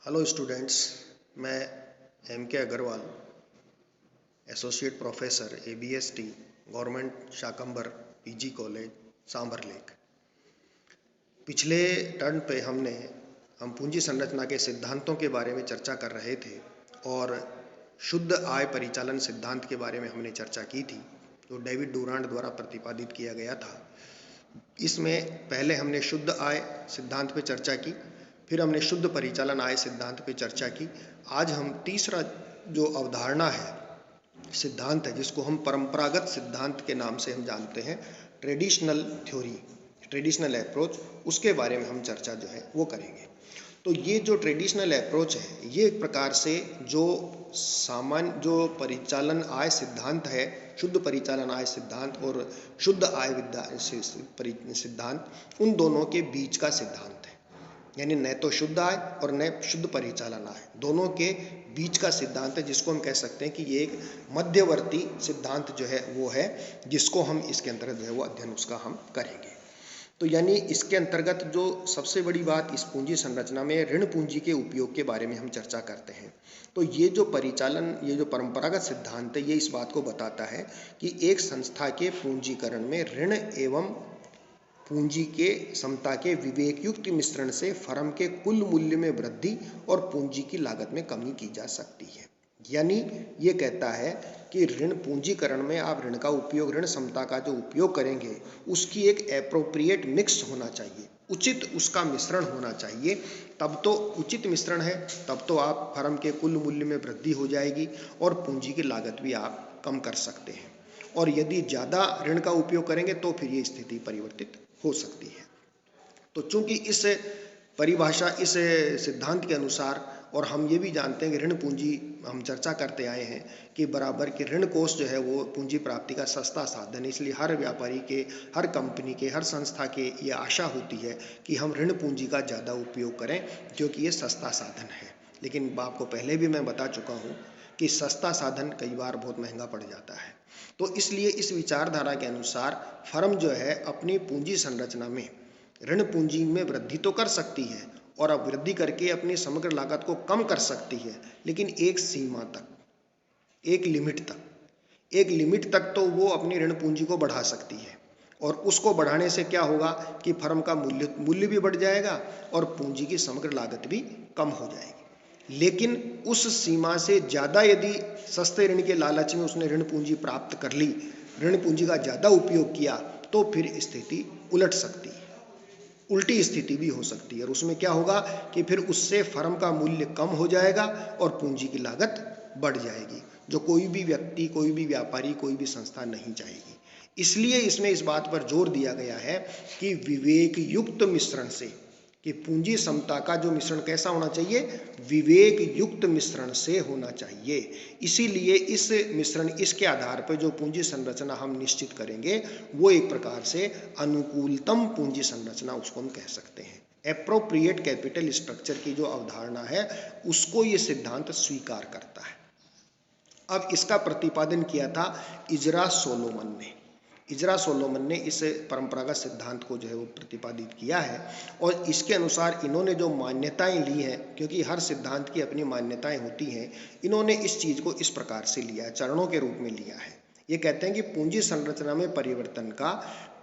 Hello students, मैं M K Agarwal, associate professor ABST, government Shakambhar PG college Sambhar lake. पिछले turn पे हम पूंजी संरचना के सिद्धांतों के बारे में चर्चा कर रहे थे और शुद्ध आय परिचालन सिद्धांत के बारे में हमने चर्चा की थी, जो डेविड डुरांड द्वारा प्रतिपादित किया गया था। इसमें पहले हमने शुद्ध आय सिद्धांत पे चर्चा की, फिर हमने शुद्ध परिचालन आय सिद्धांत पे चर्चा की। आज हम तीसरा जो अवधारणा है, सिद्धांत है, जिसको हम परंपरागत सिद्धांत के नाम से हम जानते हैं, ट्रेडिशनल थ्योरी, ट्रेडिशनल अप्रोच, उसके बारे में हम चर्चा जो है वो करेंगे। तो ये जो ट्रेडिशनल अप्रोच है, ये एक प्रकार से जो परिचालन आय सिद्धांत है, शुद्ध परिचालन आय सिद्धांत और शुद्ध आय सिद्धांत, उन दोनों के बीच का सिद्धांत है। यानी न तो शुद्ध आय और न शुद्ध परिचालन आय, दोनों के बीच का सिद्धांत है, जिसको हम कह सकते हैं कि ये एक मध्यवर्ती सिद्धांत जो है वो है, जिसको हम इसके अंतर्गत जो है वो अध्ययन उसका हम करेंगे। तो यानी इसके अंतर्गत जो सबसे बड़ी बात इस पूंजी संरचना में ऋण पूंजी के उपयोग के बारे में हम चर्चा करते हैं। तो ये जो परंपरागत सिद्धांत है, ये इस बात को बताता है कि एक संस्था के पूंजीकरण में ऋण एवं पूंजी के समता के विवेक युक्त मिश्रण से फर्म के कुल मूल्य में वृद्धि और पूंजी की लागत में कमी की जा सकती है। यानी ये कहता है कि ऋण पूंजीकरण में आप ऋण का उपयोग, ऋण समता का जो उपयोग करेंगे, उसकी एक एप्रोप्रिएट मिक्स होना चाहिए, उचित उसका मिश्रण होना चाहिए। तब तो उचित मिश्रण है, तब तो आप फर्म के कुल मूल्य में वृद्धि हो जाएगी और पूंजी की लागत भी आप कम कर सकते हैं। और यदि ज़्यादा ऋण का उपयोग करेंगे तो फिर ये स्थिति परिवर्तित हो सकती है। तो चूंकि इस परिभाषा, इस सिद्धांत के अनुसार, और हम ये भी जानते हैं कि ऋण पूंजी, हम चर्चा करते आए हैं कि बराबर के ऋण कोष जो है वो पूंजी प्राप्ति का सस्ता साधन है। इसलिए हर व्यापारी के, हर कंपनी के, हर संस्था के ये आशा होती है कि हम ऋण पूंजी का ज़्यादा उपयोग करें, क्योंकि ये सस्ता साधन है। लेकिन आपको पहले भी मैं बता चुका हूँ कि सस्ता साधन कई बार बहुत महंगा पड़ जाता है। तो इसलिए इस विचारधारा के अनुसार फर्म जो है अपनी पूंजी संरचना में ऋण पूंजी में वृद्धि तो कर सकती है और अब वृद्धि करके अपनी समग्र लागत को कम कर सकती है, लेकिन एक सीमा तक, एक लिमिट तक तो वो अपनी ऋण पूंजी को बढ़ा सकती है। और उसको बढ़ाने से क्या होगा कि फर्म का मूल्य भी बढ़ जाएगा और पूंजी की समग्र लागत भी कम हो जाएगी। लेकिन उस सीमा से ज़्यादा यदि सस्ते ऋण के लालच में उसने ऋण पूंजी प्राप्त कर ली, ऋण पूंजी का ज़्यादा उपयोग किया, तो फिर स्थिति उलट सकती है, उल्टी स्थिति भी हो सकती है। और उसमें क्या होगा कि फिर उससे फर्म का मूल्य कम हो जाएगा और पूंजी की लागत बढ़ जाएगी, जो कोई भी व्यक्ति, कोई भी व्यापारी, कोई भी संस्था नहीं चाहेगी। इसलिए इसमें इस बात पर जोर दिया गया है कि विवेक युक्त मिश्रण से, कि पूंजी समता का जो मिश्रण कैसा होना चाहिए, विवेक युक्त मिश्रण से होना चाहिए। इसीलिए इस मिश्रण, इसके आधार पर जो पूंजी संरचना हम निश्चित करेंगे, वो एक प्रकार से अनुकूलतम पूंजी संरचना उसको हम कह सकते हैं। एप्रोप्रिएट कैपिटल स्ट्रक्चर की जो अवधारणा है, उसको ये सिद्धांत स्वीकार करता है। अब इसका प्रतिपादन किया था इजरा सोलोमन ने इस परंपरागत सिद्धांत को जो है वो प्रतिपादित किया है। और इसके अनुसार इन्होंने जो मान्यताएं ली हैं, क्योंकि हर सिद्धांत की अपनी मान्यताएं होती हैं, इन्होंने इस चीज़ को इस प्रकार से लिया है, चरणों के रूप में लिया है। ये कहते हैं कि पूंजी संरचना में परिवर्तन का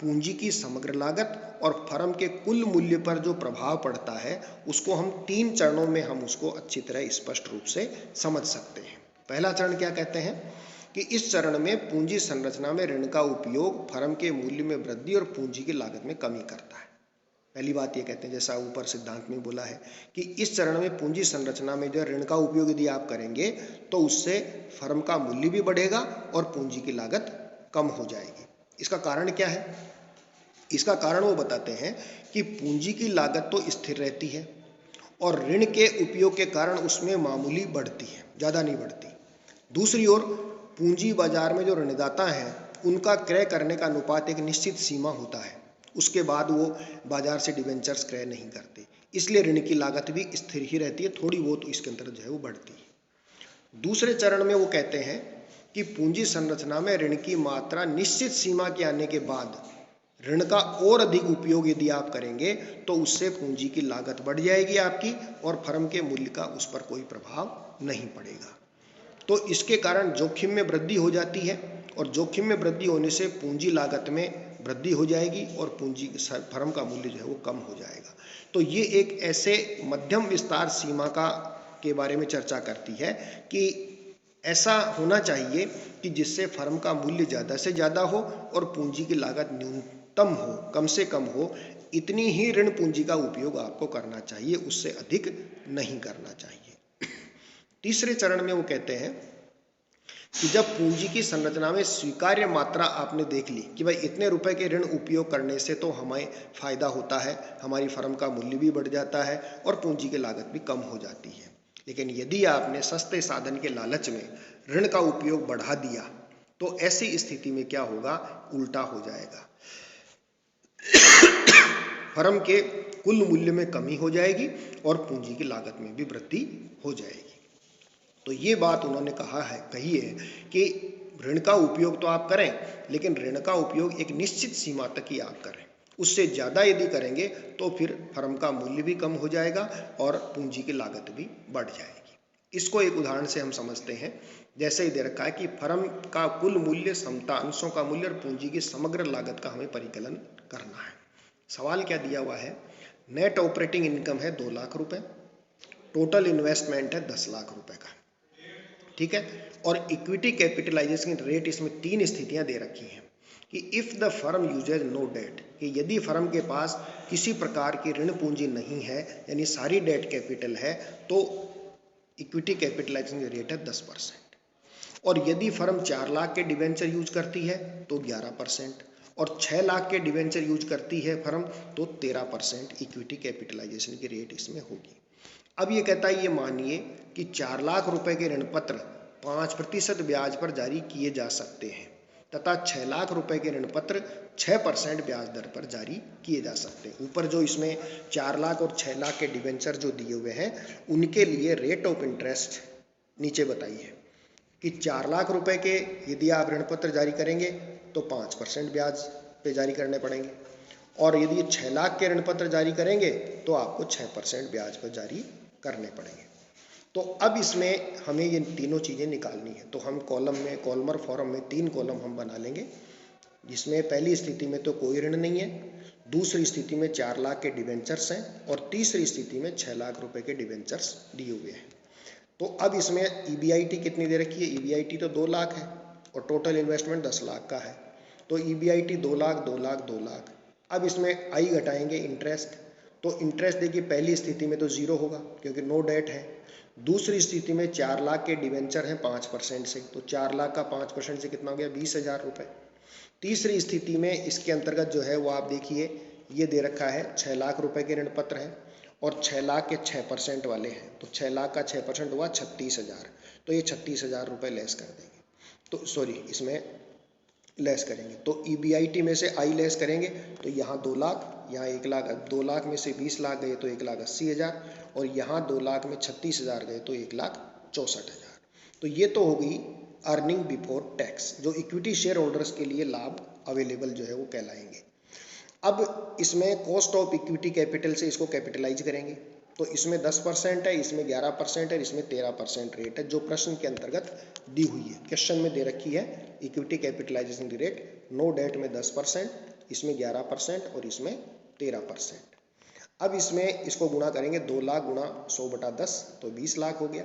पूंजी की समग्र लागत और फर्म के कुल मूल्य पर जो प्रभाव पड़ता है, उसको हम 3 चरणों में हम उसको अच्छी तरह स्पष्ट रूप से समझ सकते हैं। पहला चरण क्या कहते हैं कि इस चरण में पूंजी संरचना में ऋण का उपयोग फर्म के मूल्य में वृद्धि और पूंजी की लागत में कमी करता है। पहली बात ये कहते हैं, जैसा ऊपर सिद्धांत में बोला है, कि इस चरण में पूंजी संरचना में जो ऋण का उपयोग यदि आप करेंगे तो उससे फर्म का मूल्य भी बढ़ेगा और पूंजी की लागत कम हो जाएगी। इसका कारण क्या है? इसका कारण वो बताते हैं कि पूंजी की लागत तो स्थिर रहती है और ऋण के उपयोग के कारण उसमें मामूली बढ़ती है, ज़्यादा नहीं बढ़ती। दूसरी ओर पूंजी बाजार में जो ऋणदाता हैं, उनका क्रय करने का अनुपात एक निश्चित सीमा होता है, उसके बाद वो बाजार से डिवेंचर्स क्रय नहीं करते। इसलिए ऋण की लागत भी स्थिर ही रहती है, थोड़ी बहुत तो इसके अंतर्गत जो है वो बढ़ती है। दूसरे चरण में वो कहते हैं कि पूंजी संरचना में ऋण की मात्रा निश्चित सीमा के आने के बाद ऋण का और अधिक उपयोग यदि आप करेंगे तो उससे पूंजी की लागत बढ़ जाएगी आपकी और फर्म के मूल्य का उस पर कोई प्रभाव नहीं पड़ेगा। तो इसके कारण जोखिम में वृद्धि हो जाती है और जोखिम में वृद्धि होने से पूंजी लागत में वृद्धि हो जाएगी और पूंजी फर्म का मूल्य जो है वो कम हो जाएगा। तो ये एक ऐसे मध्यम विस्तार सीमा का के बारे में चर्चा करती है कि ऐसा होना चाहिए कि जिससे फर्म का मूल्य ज़्यादा से ज़्यादा हो और पूंजी की लागत न्यूनतम हो, कम से कम हो। इतनी ही ऋण पूंजी का उपयोग आपको करना चाहिए, उससे अधिक नहीं करना चाहिए। तीसरे चरण में वो कहते हैं कि जब पूंजी की संरचना में स्वीकार्य मात्रा आपने देख ली कि भाई इतने रुपए के ऋण उपयोग करने से तो हमें फायदा होता है, हमारी फर्म का मूल्य भी बढ़ जाता है और पूंजी की लागत भी कम हो जाती है। लेकिन यदि आपने सस्ते साधन के लालच में ऋण का उपयोग बढ़ा दिया तो ऐसी स्थिति में क्या होगा, उल्टा हो जाएगा। फर्म के कुल मूल्य में कमी हो जाएगी और पूंजी की लागत में भी वृद्धि हो जाएगी। तो ये बात उन्होंने कही है कि ऋण का उपयोग तो आप करें, लेकिन ऋण का उपयोग एक निश्चित सीमा तक ही आप करें। उससे ज़्यादा यदि करेंगे तो फिर फर्म का मूल्य भी कम हो जाएगा और पूंजी की लागत भी बढ़ जाएगी। इसको एक उदाहरण से हम समझते हैं। जैसे ही दे रखा है कि फर्म का कुल मूल्य, समता अंशों का मूल्य और पूंजी की समग्र लागत का हमें परिकलन करना है। सवाल क्या दिया हुआ है, नेट ऑपरेटिंग इनकम है 2 लाख रुपए, टोटल इन्वेस्टमेंट है 10 लाख रुपए का, ठीक है। और इक्विटी कैपिटलाइजेशन रेट इसमें 3 स्थितियां दे रखी हैं कि if the firm uses no debt, कि यदि फर्म के पास किसी प्रकार की ऋण पूंजी नहीं है यानी सारी डेट कैपिटल है तो इक्विटी कैपिटलाइजेशन रेट है 10%। और यदि फर्म 4 लाख के डिवेंचर यूज करती है तो 11% और 6 लाख के डिवेंचर यूज करती है फर्म तो 13% इक्विटी कैपिटलाइजेशन की रेट इसमें होगी। अब ये कहता है, ये मानिए कि 4 लाख रुपए के ऋण पत्र 5% ब्याज पर जारी किए जा सकते हैं तथा 6 लाख रुपए के ऋण पत्र 6% ब्याज दर पर जारी किए जा सकते हैं। ऊपर जो इसमें 4 लाख और 6 लाख के डिवेंचर जो दिए हुए हैं उनके लिए रेट ऑफ इंटरेस्ट नीचे बताई है कि 4 लाख रुपए के यदि आप ऋण पत्र जारी करेंगे तो 5% ब्याज पे जारी करने पड़ेंगे और यदि 6 लाख के ऋण पत्र जारी करेंगे तो आपको 6% ब्याज पर जारी करने पड़ेंगे। तो अब इसमें हमें ये तीनों चीज़ें निकालनी है। तो हम कॉलमर फॉर्म में 3 कॉलम हम बना लेंगे, जिसमें पहली स्थिति में तो कोई ऋण नहीं है, दूसरी स्थिति में 4 लाख के डिवेंचर्स हैं और तीसरी स्थिति में 6 लाख रुपए के डिवेंचर्स दिए हुए हैं। तो अब इसमें EBIT कितनी दे रखी है, EBIT तो 2 लाख है और टोटल इन्वेस्टमेंट 10 लाख का है। तो EBIT 2 लाख 2 लाख 2 लाख। अब इसमें आई घटाएंगे इंटरेस्ट, तो इंटरेस्ट देखिए पहली स्थिति में तो 0 होगा क्योंकि नो डेट है। दूसरी स्थिति में 4 लाख के डिवेंचर हैं 5% से, तो 4 लाख का 5% से कितना हो गया, 20,000 रुपये। तीसरी स्थिति में इसके अंतर्गत जो है वो आप देखिए ये दे रखा है 6 लाख रुपए के ऋण पत्र हैं और 6 लाख के 6% वाले हैं, तो 6 लाख का 6% हुआ 36,000, तो ये 36,000 रुपये लेस कर देंगे, तो सॉरी इसमें लेस करेंगे। तो EBIT में से आई लेस करेंगे तो यहाँ 2 लाख, यहाँ 1 लाख, 2 लाख में से 20 लाख गए तो 1,80,000 और यहाँ 2 लाख में 36,000 गए तो 1,64,000। तो ये तो हो गई अर्निंग बिफोर टैक्स, जो इक्विटी शेयर होल्डर्स के लिए लाभ अवेलेबल जो है वो कहलाएंगे। अब इसमें कॉस्ट ऑफ इक्विटी कैपिटल से इसको कैपिटलाइज करेंगे, तो इसमें 10% है, इसमें 11% है, इसमें 13% रेट है जो प्रश्न के अंतर्गत दी हुई है। क्वेश्चन में दे रखी है इक्विटी कैपिटलाइजेशन की रेट नो डेट में 10%, इसमें 11% और इसमें 13%। अब इसमें इसको गुणा करेंगे, 2 लाख गुणा 100/10 तो 20 लाख हो गया,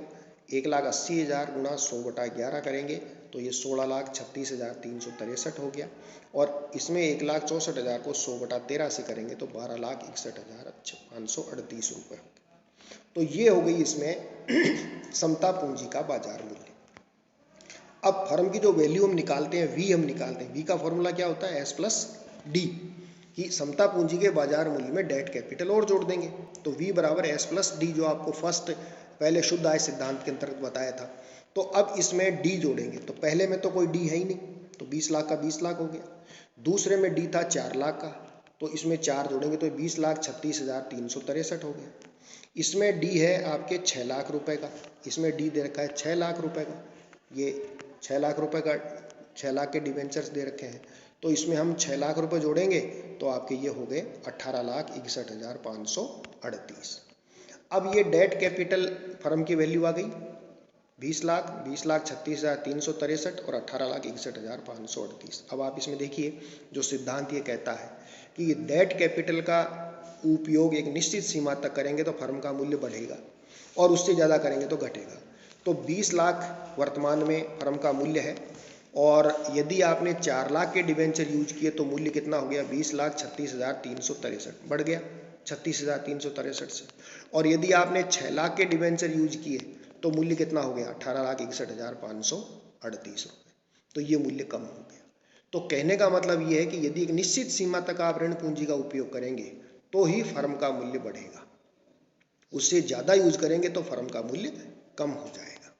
1,80,000 गुणा 100/11 करेंगे तो ये 16,36,363 हो गया और इसमें 1,64,000 को 100/13 से करेंगे तो 12,61,538 रुपये। तो ये हो गई इसमें समता पूंजी का बाजार मूल्य। अब फर्म की जो वैल्यू हम निकालते हैं, वी हम निकालते हैं, वी का फॉर्मूला क्या होता है, S+D, कि समता पूंजी के बाजार मूल्य में डेट कैपिटल और जोड़ देंगे तो V बराबर S+D, जो आपको फर्स्ट पहले शुद्ध आय सिद्धांत के अंतर्गत बताया था। तो अब इसमें D जोड़ेंगे, तो पहले में तो कोई D है ही नहीं, तो 20 लाख का 20 लाख हो गया। दूसरे में D था 4 लाख का, तो इसमें 4 जोड़ेंगे तो 20,36,363 हो गया। इसमें D है आपके 6 लाख रुपए का, इसमें D दे रखा है 6 लाख रुपए का, ये 6 लाख रुपए का, 6 लाख के डिवेंचर्स दे रखे हैं, तो इसमें हम 6 लाख रुपए जोड़ेंगे तो आपके ये हो गए 18,61,538। अब ये डेट कैपिटल फर्म की वैल्यू आ गई 20,36,363 और 18,61,538। अब आप इसमें देखिए जो सिद्धांत ये कहता है कि ये डेट कैपिटल का उपयोग एक निश्चित सीमा तक करेंगे तो फर्म का मूल्य बढ़ेगा और उससे ज़्यादा करेंगे तो घटेगा। तो 20 लाख वर्तमान में फर्म का मूल्य है और यदि आपने 4 लाख के डिवेंचर यूज किए तो मूल्य कितना हो गया 20,36,363 बढ़ गया 36,363 से। और यदि आपने 6 लाख के डिवेंचर यूज किए तो मूल्य कितना हो गया 18,61,538 रुपये। तो ये मूल्य कम हो गया। तो कहने का मतलब ये है कि यदि एक निश्चित सीमा तक आप ऋण पूंजी का उपयोग करेंगे तो ही फर्म का मूल्य बढ़ेगा, उससे ज़्यादा यूज करेंगे तो फर्म का मूल्य कम हो जाएगा।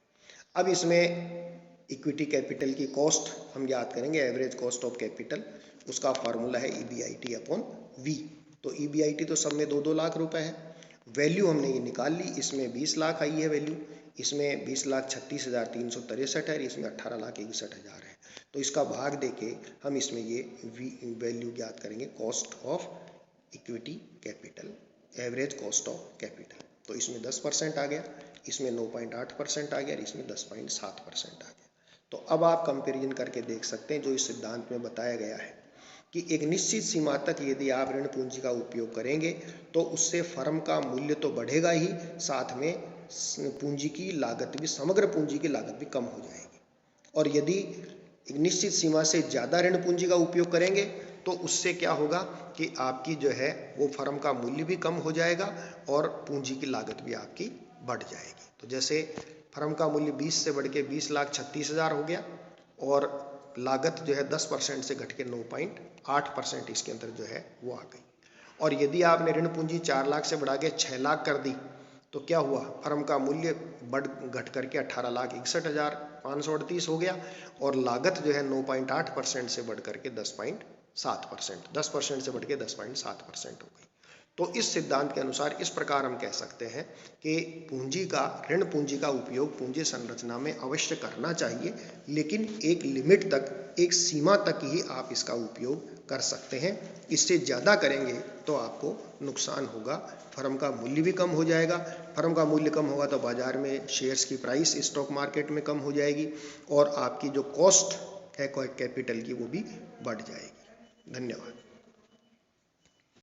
अब इसमें इक्विटी कैपिटल की कॉस्ट हम याद करेंगे, एवरेज कॉस्ट ऑफ कैपिटल, उसका फार्मूला है EBIT अपॉन V। तो EBIT तो सब में 2-2 लाख रुपए है, वैल्यू हमने ये निकाल ली, इसमें 20 लाख आई है वैल्यू, इसमें 20,36,363 है, इसमें 18,61,000 है। तो इसका भाग देके हम इसमें ये वैल्यू ज्ञात करेंगे cost of equity capital, average cost of capital. तो इसमें 10% आ गया, इसमें 9.8% आ गया और इसमें 10.7% आ गया। तो अब आप कंपैरिजन करके देख सकते हैं जो इस सिद्धांत में बताया गया है कि एक निश्चित सीमा तक यदि आप ऋण पूंजी का उपयोग करेंगे तो उससे फर्म का मूल्य तो बढ़ेगा ही, साथ में पूंजी की लागत भी, समग्र पूंजी की लागत भी कम हो जाएगी। और यदि एक निश्चित सीमा से ज़्यादा ऋण पूंजी का उपयोग करेंगे तो उससे क्या होगा कि आपकी जो है वो फर्म का मूल्य भी कम हो जाएगा और पूंजी की लागत भी आपकी बढ़ जाएगी। तो जैसे फर्म का मूल्य 20 से बढ़ के 20,36,000 हो गया और लागत जो है 10% से घट के 9.8% इसके अंदर जो है वो आ गई। और यदि आपने ऋण पूंजी 4 लाख से बढ़ा के 6 लाख कर दी तो क्या हुआ, फर्म का मूल्य घट करके 18,61,538 हो गया और लागत जो है 9.8% से बढ़ करके 10.7%, 10% से बढ़ के 10.7% हो गई। तो इस सिद्धांत के अनुसार इस प्रकार हम कह सकते हैं कि पूंजी का, ऋण पूंजी का उपयोग पूंजी संरचना में अवश्य करना चाहिए, लेकिन एक लिमिट तक, एक सीमा तक ही आप इसका उपयोग कर सकते हैं। इससे ज़्यादा करेंगे तो आपको नुकसान होगा, फर्म का मूल्य भी कम हो जाएगा। फर्म का मूल्य कम होगा तो बाजार में शेयर्स की प्राइस स्टॉक मार्केट में कम हो जाएगी और आपकी जो कॉस्ट है कैपिटल की वो भी बढ़ जाएगी। धन्यवाद।